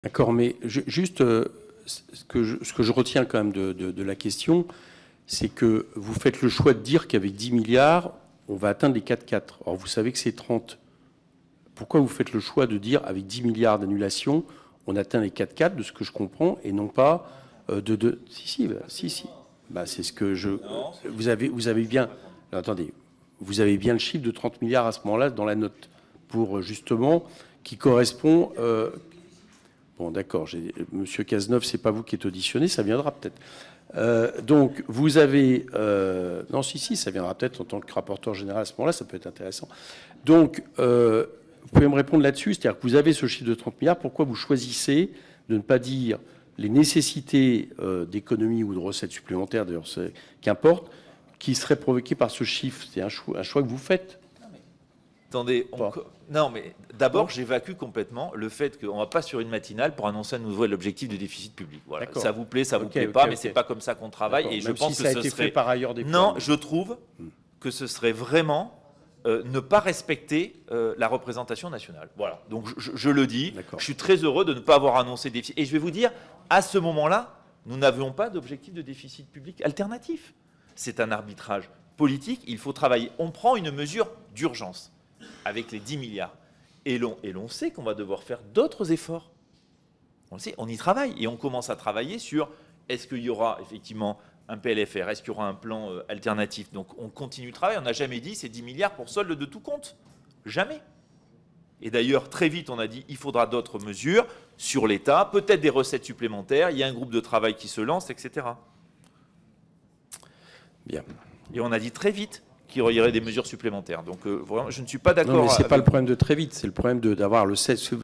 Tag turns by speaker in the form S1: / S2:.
S1: D'accord, mais juste, ce que je retiens quand même de la question, c'est que vous faites le choix de dire qu'avec 10 milliards, on va atteindre les 4,4. Or, vous savez que c'est 30. Pourquoi vous faites le choix de dire avec 10 milliards d'annulation, on atteint les 4,4 de ce que je comprends, et non pas Si. Bah, c'est ce que je... Vous avez bien... Attendez, vous avez bien le chiffre de 30 milliards à ce moment-là dans la note, pour justement, qui correspond... Bon, d'accord, Monsieur Cazeneuve, c'est pas vous qui êtes auditionné, ça viendra peut-être. Donc, vous avez... non, si, ça viendra peut-être en tant que rapporteur général à ce moment-là, ça peut être intéressant. Donc, vous pouvez me répondre là-dessus, c'est-à-dire que vous avez ce chiffre de 30 milliards, pourquoi vous choisissez de ne pas dire les nécessités d'économie ou de recettes supplémentaires, d'ailleurs, qu'importe, qui seraient provoquées par ce chiffre? C'est un choix que vous faites.
S2: Attendez, non, mais d'abord, j'évacue complètement le fait qu'on ne va pas sur une matinale pour annoncer à nouveau l'objectif de déficit public. Voilà. Ça vous plaît, ça vous plaît pas, mais c'est pas comme ça qu'on travaille. Et je pense que
S1: ça a été fait par ailleurs des
S2: Non, je trouve que ce serait vraiment ne pas respecter la représentation nationale. Voilà. Donc je le dis, je suis très heureux de ne pas avoir annoncé déficit. Et je vais vous dire, à ce moment-là, nous n'avions pas d'objectif de déficit public alternatif. C'est un arbitrage politique, il faut travailler. On prend une mesure d'urgence avec les 10 milliards. Et l'on sait qu'on va devoir faire d'autres efforts. On le sait, on y travaille. Et on commence à travailler sur est-ce qu'il y aura effectivement un PLFR, est-ce qu'il y aura un plan alternatif. Donc on continue de travailler. On n'a jamais dit c'est 10 milliards pour solde de tout compte. Jamais. Et d'ailleurs, très vite, on a dit il faudra d'autres mesures sur l'État, peut-être des recettes supplémentaires, il y a un groupe de travail qui se lance, etc.
S1: Bien.
S2: Et on a dit très vite qu'il y aurait des mesures supplémentaires. Donc, vraiment, je ne suis pas d'accord.
S1: Non, mais ce n'est pas le problème de très vite, c'est le problème d'avoir le 16.